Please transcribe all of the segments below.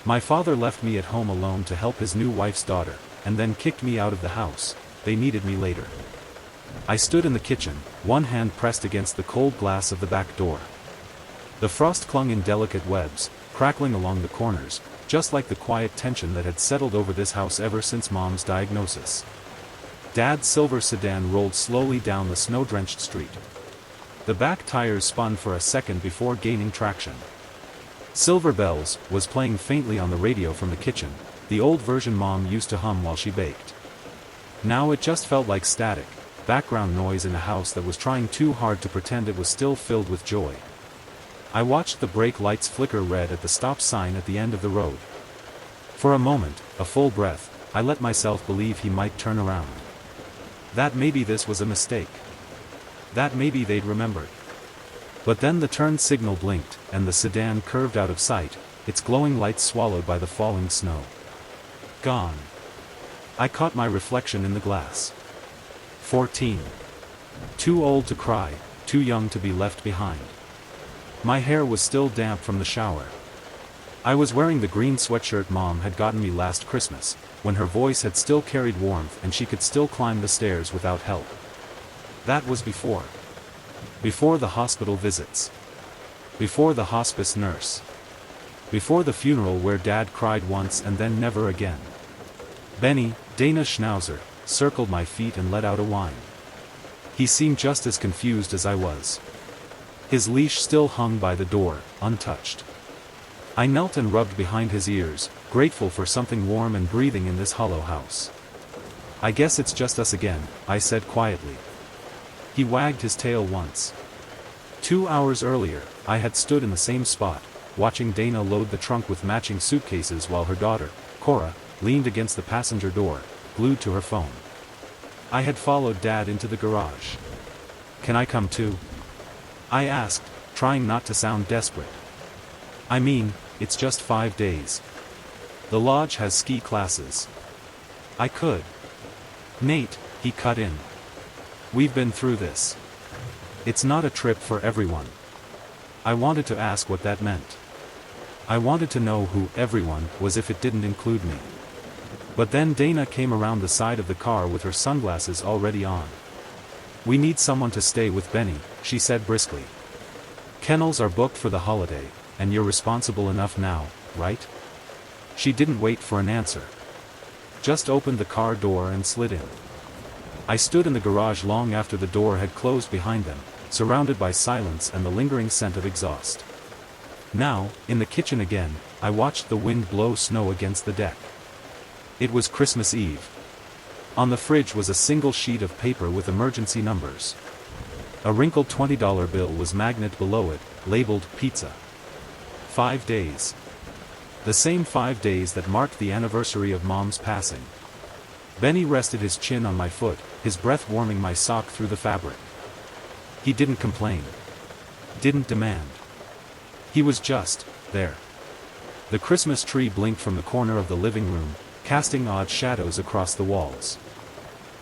My father left me at home alone to help his new wife's daughter, and then kicked me out of the house. They needed me later. I stood in the kitchen, one hand pressed against the cold glass of the back door. The frost clung in delicate webs, crackling along the corners, just like the quiet tension that had settled over this house ever since Mom's diagnosis. Dad's silver sedan rolled slowly down the snow-drenched street. The back tires spun for a second before gaining traction. Silver Bells was playing faintly on the radio from the kitchen, the old version Mom used to hum while she baked. Now it just felt like static, background noise in a house that was trying too hard to pretend it was still filled with joy. I watched the brake lights flicker red at the stop sign at the end of the road. For a moment, a full breath, I let myself believe he might turn around. That maybe this was a mistake. That maybe they'd remembered. But then the turn signal blinked, and the sedan curved out of sight, its glowing lights swallowed by the falling snow. Gone. I caught my reflection in the glass. 14. Too old to cry, too young to be left behind. My hair was still damp from the shower. I was wearing the green sweatshirt Mom had gotten me last Christmas, when her voice had still carried warmth and she could still climb the stairs without help. That was before. Before the hospital visits. Before the hospice nurse. Before the funeral where Dad cried once and then never again. Benny, Dana's schnauzer, circled my feet and let out a whine. He seemed just as confused as I was. His leash still hung by the door, untouched. I knelt and rubbed behind his ears, grateful for something warm and breathing in this hollow house. I guess it's just us again, I said quietly. He wagged his tail once. 2 hours earlier, I had stood in the same spot, watching Dana load the trunk with matching suitcases while her daughter, Cora, leaned against the passenger door, glued to her phone. I had followed Dad into the garage. "Can I come too?" I asked, trying not to sound desperate. "I mean, it's just 5 days. The lodge has ski classes." "I could." "Nate," he cut in. "We've been through this. It's not a trip for everyone." I wanted to ask what that meant. I wanted to know who everyone was if it didn't include me. But then Dana came around the side of the car with her sunglasses already on. "We need someone to stay with Benny," she said briskly. "Kennels are booked for the holiday, and you're responsible enough now, right?" She didn't wait for an answer. Just opened the car door and slid in. I stood in the garage long after the door had closed behind them, surrounded by silence and the lingering scent of exhaust. Now, in the kitchen again, I watched the wind blow snow against the deck. It was Christmas Eve. On the fridge was a single sheet of paper with emergency numbers. A wrinkled $20 bill was magnet below it, labeled pizza. 5 days. The same 5 days that marked the anniversary of Mom's passing. Benny rested his chin on my foot, his breath warming my sock through the fabric. He didn't complain. Didn't demand. He was just there. The Christmas tree blinked from the corner of the living room, casting odd shadows across the walls.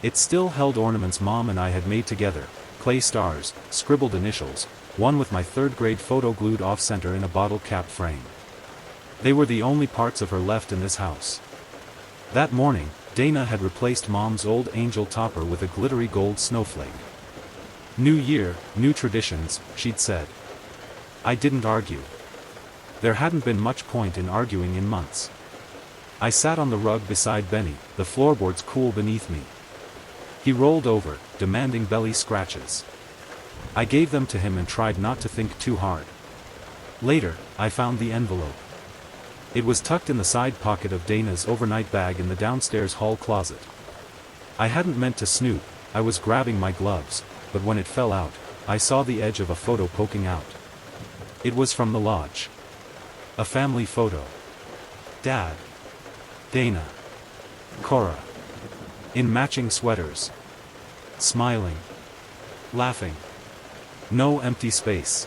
It still held ornaments Mom and I had made together, clay stars, scribbled initials, one with my third-grade photo glued off-center in a bottle cap frame. They were the only parts of her left in this house. That morning, Dana had replaced Mom's old angel topper with a glittery gold snowflake. "New year, new traditions," she'd said. I didn't argue. There hadn't been much point in arguing in months. I sat on the rug beside Benny, the floorboards cool beneath me. He rolled over, demanding belly scratches. I gave them to him and tried not to think too hard. Later, I found the envelope. It was tucked in the side pocket of Dana's overnight bag in the downstairs hall closet. I hadn't meant to snoop, I was grabbing my gloves, but when it fell out, I saw the edge of a photo poking out. It was from the lodge. A family photo. Dad. Dana. Cora. In matching sweaters. Smiling. Laughing. No empty space.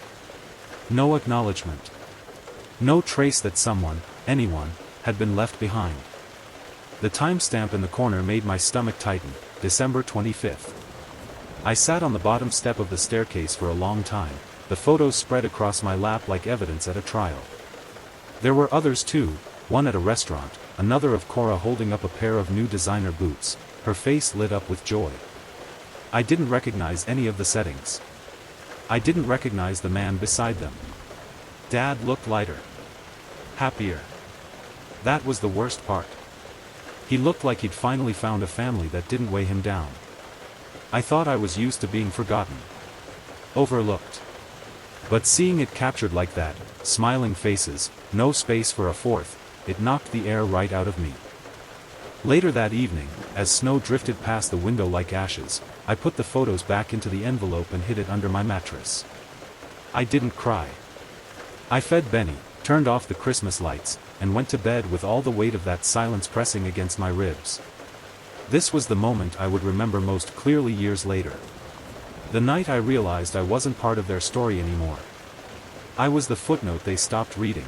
No acknowledgement. No trace that someone, anyone, had been left behind. The timestamp in the corner made my stomach tighten, December 25th. I sat on the bottom step of the staircase for a long time, the photos spread across my lap like evidence at a trial. There were others too, one at a restaurant, another of Cora holding up a pair of new designer boots, her face lit up with joy. I didn't recognize any of the settings. I didn't recognize the man beside them. Dad looked lighter. Happier. That was the worst part. He looked like he'd finally found a family that didn't weigh him down. I thought I was used to being forgotten. Overlooked. But seeing it captured like that, smiling faces, no space for a fourth, it knocked the air right out of me. Later that evening, as snow drifted past the window like ashes, I put the photos back into the envelope and hid it under my mattress. I didn't cry. I fed Benny, turned off the Christmas lights, and went to bed with all the weight of that silence pressing against my ribs. This was the moment I would remember most clearly years later. The night I realized I wasn't part of their story anymore. I was the footnote they stopped reading.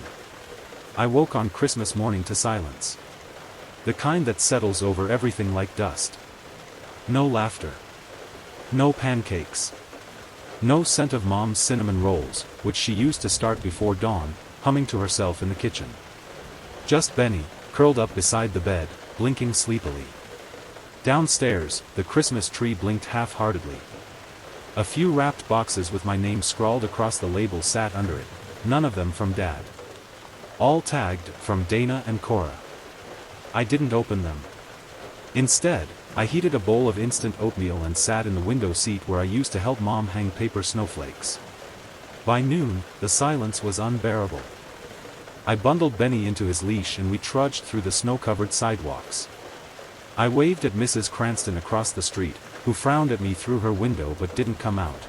I woke on Christmas morning to silence. The kind that settles over everything like dust. No laughter. No pancakes. No scent of Mom's cinnamon rolls, which she used to start before dawn, humming to herself in the kitchen. Just Benny, curled up beside the bed, blinking sleepily. Downstairs, the Christmas tree blinked half-heartedly. A few wrapped boxes with my name scrawled across the label sat under it, none of them from Dad. All tagged, from Dana and Cora. I didn't open them. Instead, I heated a bowl of instant oatmeal and sat in the window seat where I used to help Mom hang paper snowflakes. By noon, the silence was unbearable. I bundled Benny into his leash and we trudged through the snow-covered sidewalks. I waved at Mrs. Cranston across the street, who frowned at me through her window but didn't come out.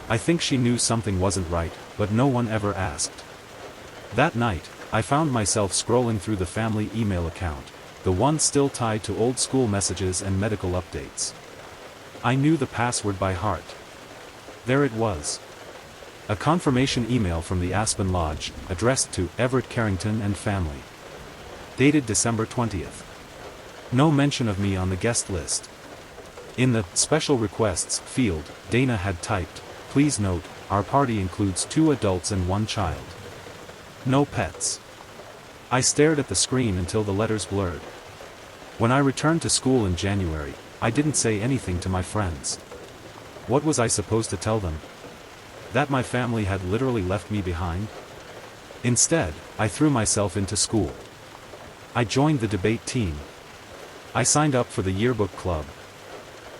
I think she knew something wasn't right, but no one ever asked. That night, I found myself scrolling through the family email account, the one still tied to old school messages and medical updates. I knew the password by heart. There it was. A confirmation email from the Aspen Lodge, addressed to Everett Carrington and family. Dated December 20th. No mention of me on the guest list. In the special requests field, Dana had typed, "Please note, our party includes 2 adults and 1 child. No pets." I stared at the screen until the letters blurred. When I returned to school in January, I didn't say anything to my friends. What was I supposed to tell them? That my family had literally left me behind? Instead, I threw myself into school. I joined the debate team. I signed up for the yearbook club.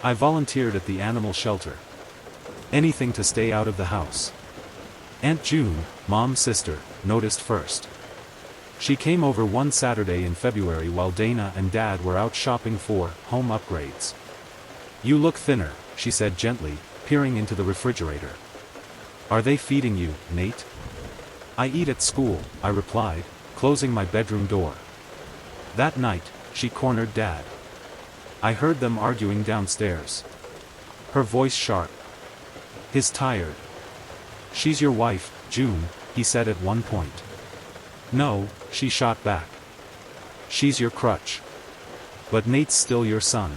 I volunteered at the animal shelter. Anything to stay out of the house. Aunt June, Mom's sister, noticed first. She came over one Saturday in February while Dana and Dad were out shopping for home upgrades. "You look thinner," she said gently, peering into the refrigerator. "Are they feeding you, Nate?" "I eat at school," I replied, closing my bedroom door. That night, she cornered Dad. I heard them arguing downstairs. Her voice sharp. "He's tired." "She's your wife, June," he said at one point. "No," she shot back. "She's your crutch. But Nate's still your son."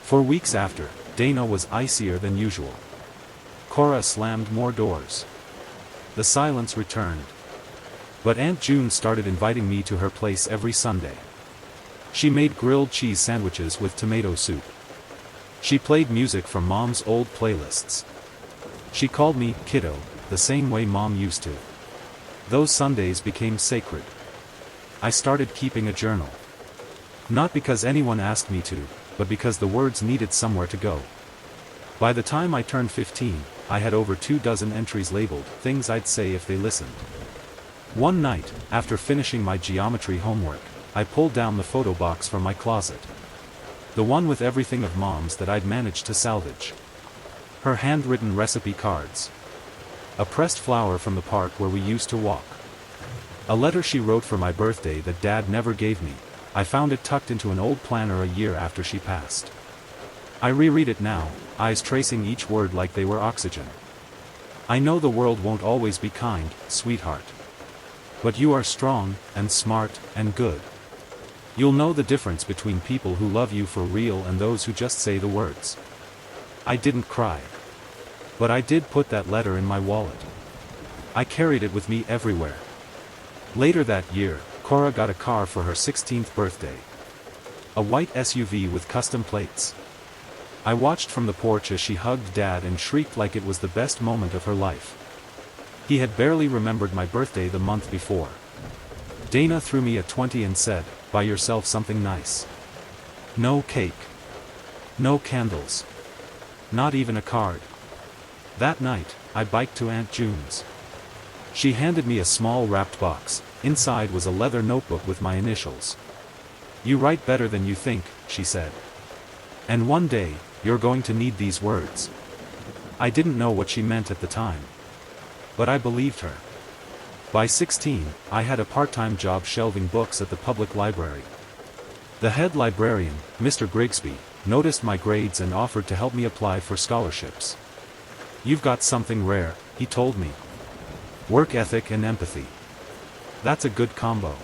For weeks after, Dana was icier than usual. Cora slammed more doors. The silence returned. But Aunt June started inviting me to her place every Sunday. She made grilled cheese sandwiches with tomato soup. She played music from Mom's old playlists. She called me kiddo, the same way Mom used to. Those Sundays became sacred. I started keeping a journal. Not because anyone asked me to, but because the words needed somewhere to go. By the time I turned 15, I had over 24 entries labeled, things I'd say if they listened. One night, after finishing my geometry homework, I pulled down the photo box from my closet. The one with everything of Mom's that I'd managed to salvage. Her handwritten recipe cards. A pressed flower from the park where we used to walk. A letter she wrote for my birthday that Dad never gave me. I found it tucked into an old planner a year after she passed. I reread it now, eyes tracing each word like they were oxygen. "I know the world won't always be kind, sweetheart. But you are strong, and smart, and good. You'll know the difference between people who love you for real and those who just say the words." I didn't cry. But I did put that letter in my wallet. I carried it with me everywhere. Later that year, Cora got a car for her 16th birthday. A white SUV with custom plates. I watched from the porch as she hugged Dad and shrieked like it was the best moment of her life. He had barely remembered my birthday the month before. Dana threw me a 20 and said, "Buy yourself something nice." No cake. No candles. Not even a card. That night, I biked to Aunt June's. She handed me a small wrapped box. Inside was a leather notebook with my initials. "You write better than you think," she said. "And one day, you're going to need these words." I didn't know what she meant at the time. But I believed her. By 16, I had a part-time job shelving books at the public library. The head librarian, Mr. Grigsby, noticed my grades and offered to help me apply for scholarships. "You've got something rare," he told me. "Work ethic and empathy. That's a good combo."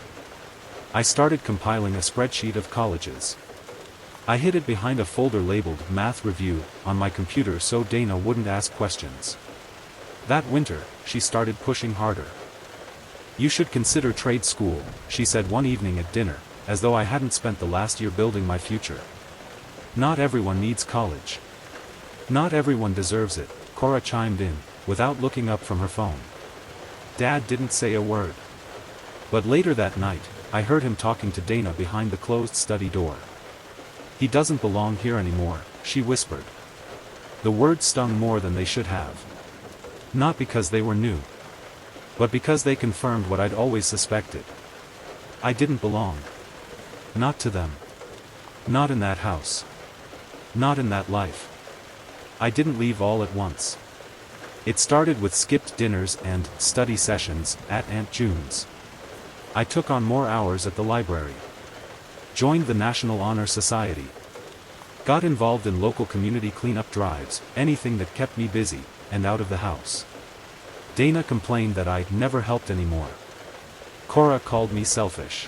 I started compiling a spreadsheet of colleges. I hid it behind a folder labeled Math Review on my computer so Dana wouldn't ask questions. That winter, she started pushing harder. "You should consider trade school," she said one evening at dinner, as though I hadn't spent the last year building my future. "Not everyone needs college." "Not everyone deserves it," Cora chimed in, without looking up from her phone. Dad didn't say a word. But later that night, I heard him talking to Dana behind the closed study door. "He doesn't belong here anymore," she whispered. The words stung more than they should have. Not because they were new, but because they confirmed what I'd always suspected. I didn't belong. Not to them. Not in that house. Not in that life. I didn't leave all at once. It started with skipped dinners and study sessions at Aunt June's. I took on more hours at the library. Joined the National Honor Society. Got involved in local community cleanup drives, anything that kept me busy, and out of the house. Dana complained that I never helped anymore. Cora called me selfish.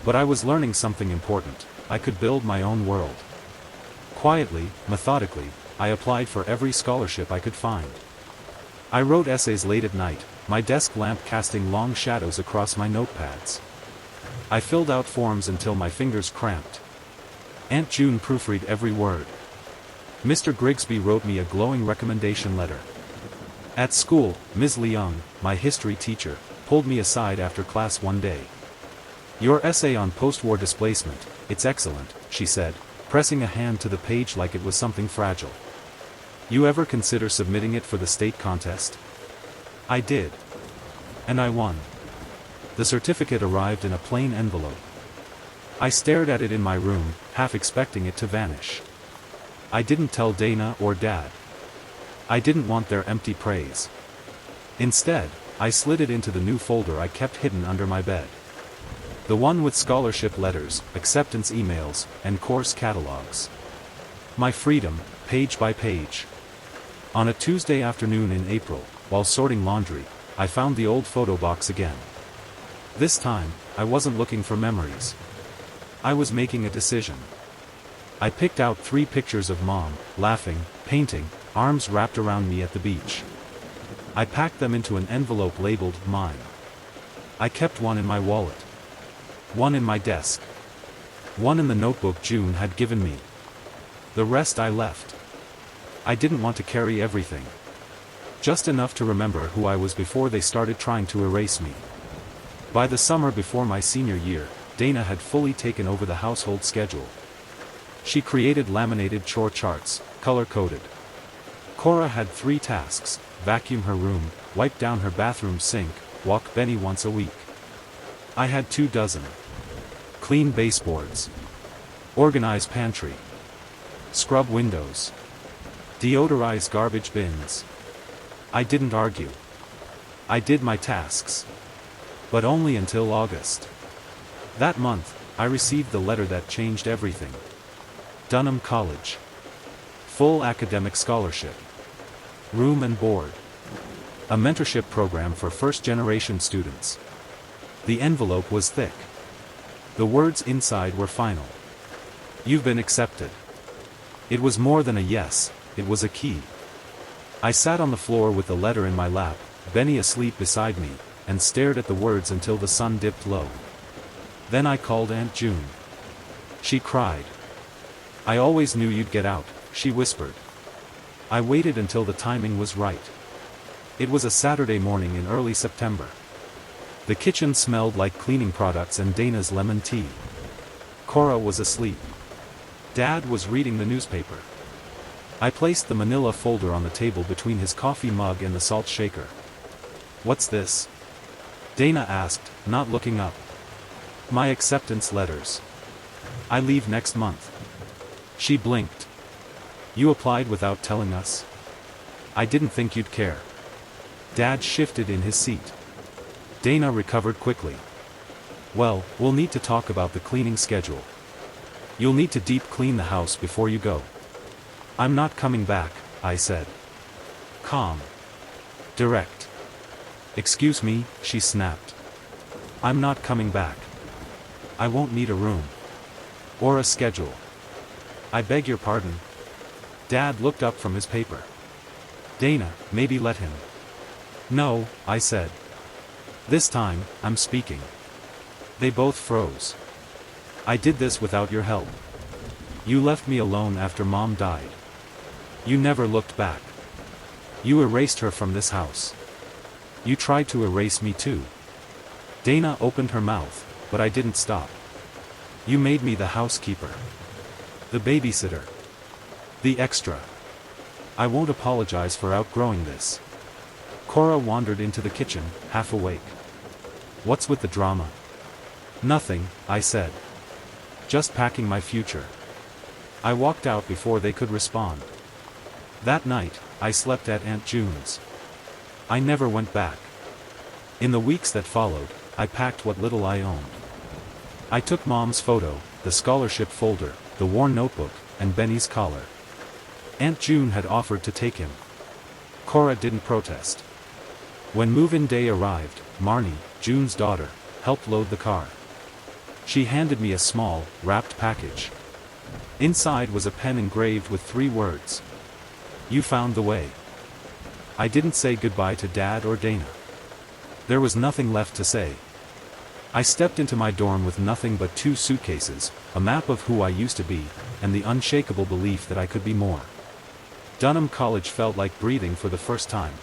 But I was learning something important. I could build my own world. Quietly, methodically, I applied for every scholarship I could find. I wrote essays late at night, my desk lamp casting long shadows across my notepads. I filled out forms until my fingers cramped. Aunt June proofread every word. Mr. Grigsby wrote me a glowing recommendation letter. At school, Ms. Leung, my history teacher, pulled me aside after class one day. "Your essay on post-war displacement, it's excellent," she said, pressing a hand to the page like it was something fragile. "You ever consider submitting it for the state contest?" I did. And I won. The certificate arrived in a plain envelope. I stared at it in my room, half expecting it to vanish. I didn't tell Dana or Dad. I didn't want their empty praise. Instead, I slid it into the new folder I kept hidden under my bed. The one with scholarship letters, acceptance emails, and course catalogs. My freedom, page by page. On a Tuesday afternoon in April, while sorting laundry, I found the old photo box again. This time, I wasn't looking for memories. I was making a decision. I picked out 3 pictures of Mom, laughing, painting, arms wrapped around me at the beach. I packed them into an envelope labeled Mine. I kept one in my wallet. One in my desk. One in the notebook June had given me. The rest I left. I didn't want to carry everything. Just enough to remember who I was before they started trying to erase me. By the summer before my senior year, Dana had fully taken over the household schedule. She created laminated chore charts, color-coded. Cora had 3 tasks: vacuum her room, wipe down her bathroom sink, walk Benny once a week. I had 2 dozen. Clean baseboards. Organize pantry. Scrub windows. Deodorize garbage bins. I didn't argue. I did my tasks. But only until August. That month, I received the letter that changed everything. Dunham College. Full academic scholarship. Room and board. A mentorship program for first-generation students. The envelope was thick. The words inside were final. "You've been accepted." It was more than a yes, it was a key. I sat on the floor with the letter in my lap, Benny asleep beside me, and stared at the words until the sun dipped low. Then I called Aunt June. She cried. I always knew you'd get out, she whispered. I waited until the timing was right. It was a Saturday morning in early September. The kitchen smelled like cleaning products and Dana's lemon tea. Cora was asleep. Dad was reading the newspaper. I placed the manila folder on the table between his coffee mug and the salt shaker. What's this? Dana asked, not looking up. My acceptance letters. I leave next month. She blinked. You applied without telling us? I didn't think you'd care. Dad shifted in his seat. Dana recovered quickly. Well, we'll need to talk about the cleaning schedule. You'll need to deep clean the house before you go. I'm not coming back, I said. Calm. Direct. Excuse me, she snapped. I'm not coming back. I won't need a room. Or a schedule. I beg your pardon. Dad looked up from his paper. Dana, maybe let him. No, I said. This time, I'm speaking. They both froze. I did this without your help. You left me alone after Mom died. You never looked back. You erased her from this house. You tried to erase me too. Dana opened her mouth, but I didn't stop. You made me the housekeeper. The babysitter. The extra. I won't apologize for outgrowing this. Cora wandered into the kitchen, half awake. What's with the drama? Nothing, I said. Just packing my future. I walked out before they could respond. That night, I slept at Aunt June's. I never went back. In the weeks that followed, I packed what little I owned. I took Mom's photo, the scholarship folder, the worn notebook, and Benny's collar. Aunt June had offered to take him. Cora didn't protest. When move-in day arrived, Marnie, June's daughter, helped load the car. She handed me a small, wrapped package. Inside was a pen engraved with 3 words. You found the way. I didn't say goodbye to Dad or Dana. There was nothing left to say. I stepped into my dorm with nothing but 2 suitcases, a map of who I used to be, and the unshakable belief that I could be more. Dunham College felt like breathing for the first time.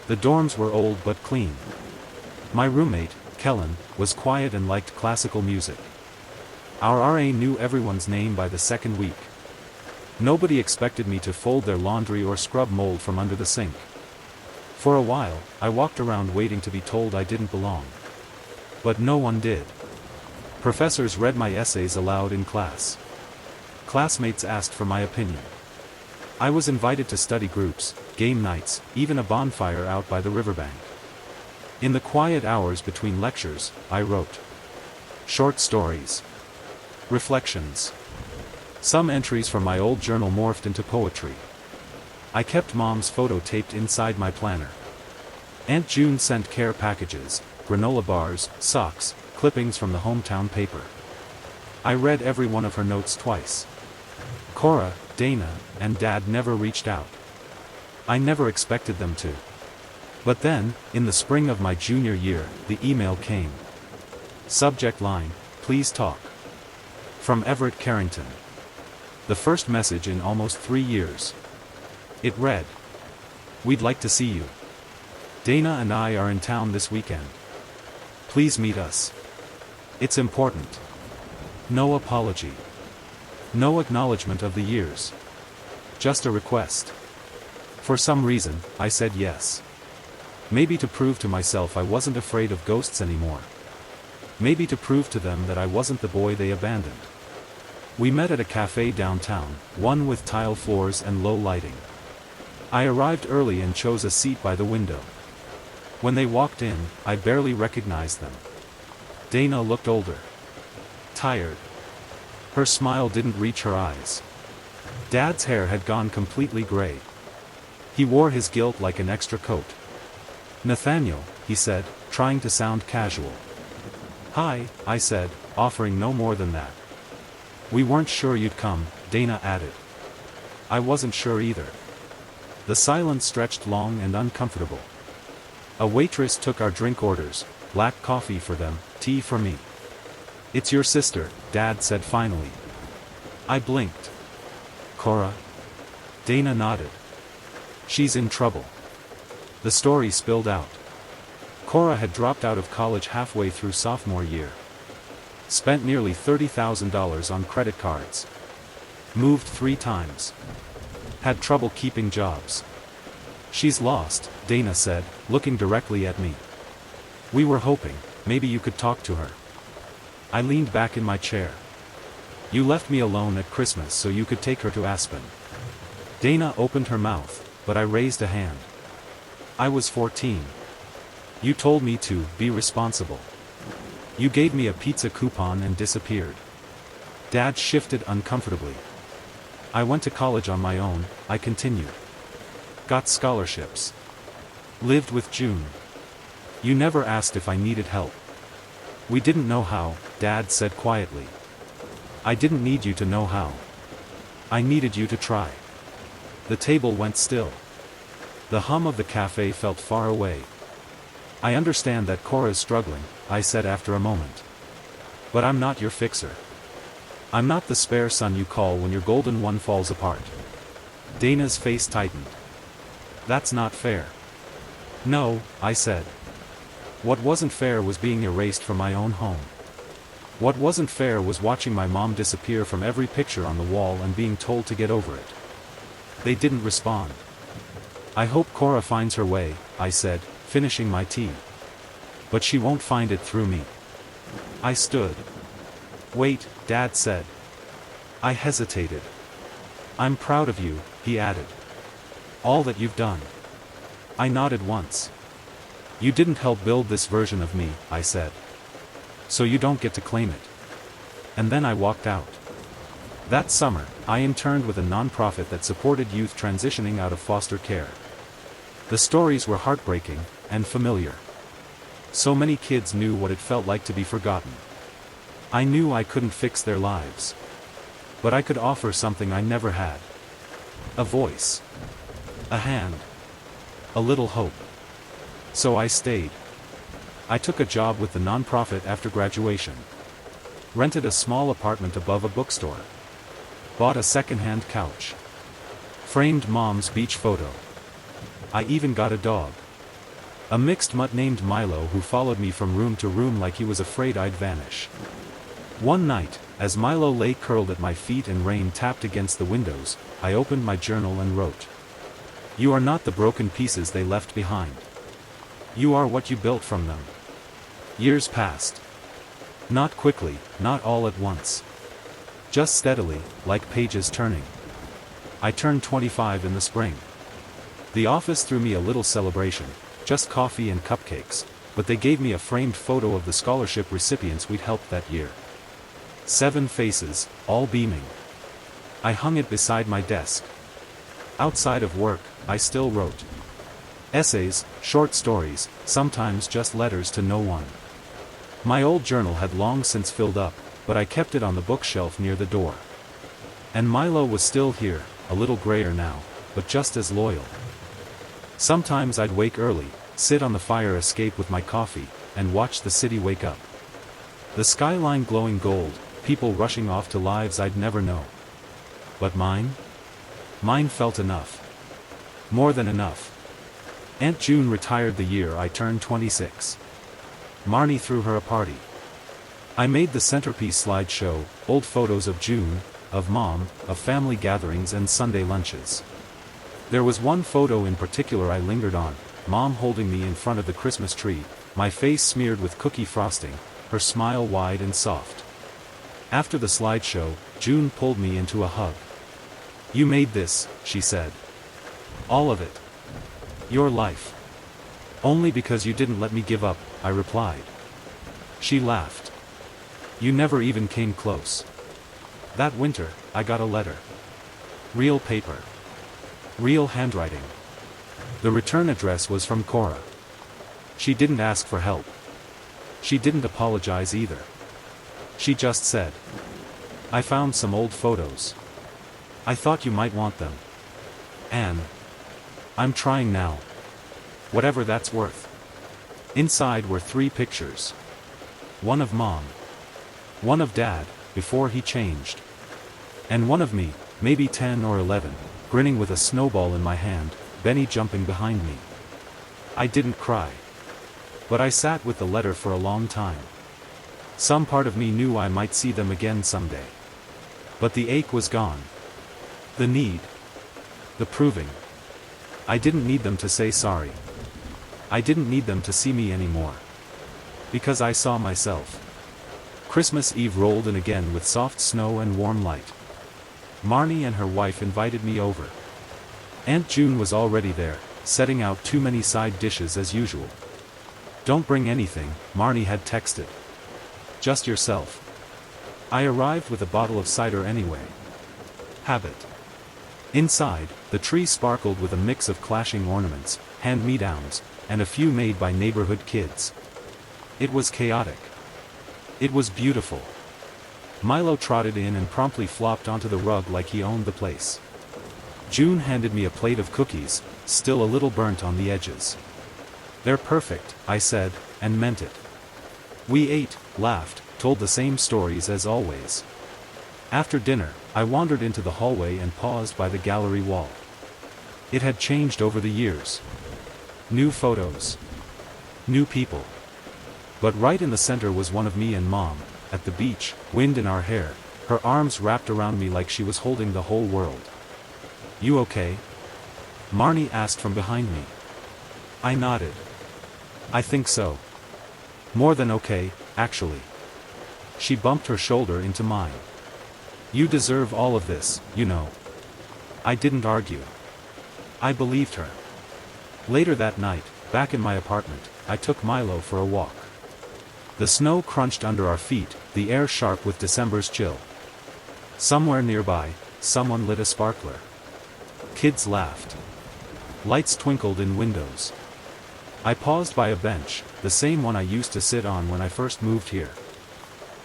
The dorms were old but clean. My roommate, Kellen, was quiet and liked classical music. Our RA knew everyone's name by the second week. Nobody expected me to fold their laundry or scrub mold from under the sink. For a while, I walked around waiting to be told I didn't belong. But no one did. Professors read my essays aloud in class. Classmates asked for my opinion. I was invited to study groups, game nights, even a bonfire out by the riverbank. In the quiet hours between lectures, I wrote short stories, reflections. Some entries from my old journal morphed into poetry. I kept Mom's photo taped inside my planner. Aunt June sent care packages, granola bars, socks, clippings from the hometown paper. I read every one of her notes twice. Cora, Dana, and Dad never reached out. I never expected them to. But then, in the spring of my junior year, the email came. Subject line, please talk. From Everett Carrington. The first message in almost 3 years. It read, we'd like to see you. Dana and I are in town this weekend. Please meet us. It's important. No apology. No acknowledgement of the years. Just a request. For some reason, I said yes. Maybe to prove to myself I wasn't afraid of ghosts anymore. Maybe to prove to them that I wasn't the boy they abandoned. We met at a cafe downtown, one with tile floors and low lighting. I arrived early and chose a seat by the window. When they walked in, I barely recognized them. Dana looked older. Tired. Her smile didn't reach her eyes. Dad's hair had gone completely gray. He wore his guilt like an extra coat. Nathaniel, he said, trying to sound casual. Hi, I said, offering no more than that. We weren't sure you'd come, Dana added. I wasn't sure either. The silence stretched long and uncomfortable. A waitress took our drink orders, black coffee for them, tea for me. It's your sister, Dad said finally. I blinked. Cora? Dana nodded. She's in trouble. The story spilled out. Cora had dropped out of college halfway through sophomore year. Spent nearly $30,000 on credit cards. Moved 3 times. Had trouble keeping jobs. She's lost, Dana said, looking directly at me. We were hoping, maybe you could talk to her. I leaned back in my chair. You left me alone at Christmas so you could take her to Aspen. Dana opened her mouth, but I raised a hand. I was 14. You told me to be responsible. You gave me a pizza coupon and disappeared. Dad shifted uncomfortably. I went to college on my own, I continued. Got scholarships. Lived with June. You never asked if I needed help. We didn't know how, Dad said quietly. I didn't need you to know how. I needed you to try. The table went still. The hum of the cafe felt far away. I understand that Cora's struggling, I said after a moment. But I'm not your fixer. I'm not the spare son you call when your golden one falls apart. Dana's face tightened. That's not fair. No, I said. What wasn't fair was being erased from my own home. What wasn't fair was watching my mom disappear from every picture on the wall and being told to get over it. They didn't respond. I hope Cora finds her way, I said, finishing my tea. But she won't find it through me. I stood. Wait, Dad said. I hesitated. I'm proud of you, he added. All that you've done. I nodded once. You didn't help build this version of me, I said. So you don't get to claim it. And then I walked out. That summer, I interned with a nonprofit that supported youth transitioning out of foster care. The stories were heartbreaking and familiar. So many kids knew what it felt like to be forgotten. I knew I couldn't fix their lives. But I could offer something I never had. A voice. A hand. A little hope. So I stayed. I took a job with the nonprofit after graduation. Rented a small apartment above a bookstore. Bought a second-hand couch. Framed Mom's beach photo. I even got a dog. A mixed mutt named Milo who followed me from room to room like he was afraid I'd vanish. One night, as Milo lay curled at my feet and rain tapped against the windows, I opened my journal and wrote. You are not the broken pieces they left behind. You are what you built from them. Years passed. Not quickly, not all at once. Just steadily, like pages turning. I turned 25 in the spring. The office threw me a little celebration, just coffee and cupcakes, but they gave me a framed photo of the scholarship recipients we'd helped that year. 7 faces, all beaming. I hung it beside my desk. Outside of work, I still wrote. Essays, short stories, sometimes just letters to no one. My old journal had long since filled up, but I kept it on the bookshelf near the door. And Milo was still here, a little grayer now, but just as loyal. Sometimes I'd wake early, sit on the fire escape with my coffee, and watch the city wake up. The skyline glowing gold, people rushing off to lives I'd never know. But mine? Mine felt enough. More than enough. Aunt June retired the year I turned 26. Marnie threw her a party. I made the centerpiece slideshow, old photos of June, of Mom, of family gatherings and Sunday lunches. There was one photo in particular I lingered on, Mom holding me in front of the Christmas tree, my face smeared with cookie frosting, her smile wide and soft. After the slideshow, June pulled me into a hug. You made this, she said. All of it. Your life. Only because you didn't let me give up, I replied. She laughed. You never even came close. That winter, I got a letter. Real paper. Real handwriting. The return address was from Cora. She didn't ask for help. She didn't apologize either. She just said. I found some old photos. I thought you might want them. Anne. I'm trying now. Whatever that's worth. Inside were 3 pictures. One of Mom. One of Dad, before he changed. And one of me, maybe 10 or 11, grinning with a snowball in my hand, Benny jumping behind me. I didn't cry. But I sat with the letter for a long time. Some part of me knew I might see them again someday. But the ache was gone. The need. The proving. I didn't need them to say sorry. I didn't need them to see me anymore. Because I saw myself. Christmas Eve rolled in again with soft snow and warm light. Marnie and her wife invited me over. Aunt June was already there, setting out too many side dishes as usual. Don't bring anything, Marnie had texted. Just yourself. I arrived with a bottle of cider anyway. Habit. Inside, the tree sparkled with a mix of clashing ornaments, hand-me-downs, and a few made by neighborhood kids. It was chaotic. It was beautiful. Milo trotted in and promptly flopped onto the rug like he owned the place. June handed me a plate of cookies, still a little burnt on the edges. They're perfect, I said, and meant it. We ate, laughed, told the same stories as always. After dinner, I wandered into the hallway and paused by the gallery wall. It had changed over the years. New photos. New people. But right in the center was one of me and Mom, at the beach, wind in our hair, her arms wrapped around me like she was holding the whole world. You okay? Marnie asked from behind me. I nodded. I think so. More than okay, actually. She bumped her shoulder into mine. You deserve all of this, you know. I didn't argue. I believed her. Later that night, back in my apartment, I took Milo for a walk. The snow crunched under our feet, the air sharp with December's chill. Somewhere nearby, someone lit a sparkler. Kids laughed. Lights twinkled in windows. I paused by a bench, the same one I used to sit on when I first moved here.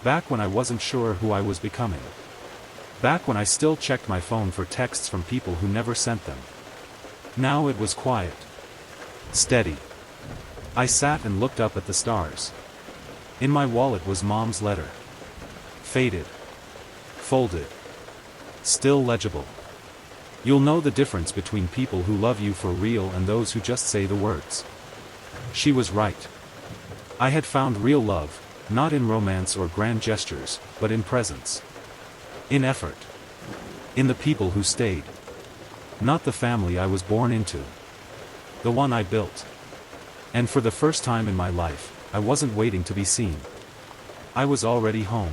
Back when I wasn't sure who I was becoming. Back when I still checked my phone for texts from people who never sent them. Now it was quiet. Steady. I sat and looked up at the stars. In my wallet was Mom's letter. Faded. Folded. Still legible. You'll know the difference between people who love you for real and those who just say the words. She was right. I had found real love, not in romance or grand gestures, but in presence. In effort. In the people who stayed. Not the family I was born into. The one I built. And for the first time in my life, I wasn't waiting to be seen. I was already home.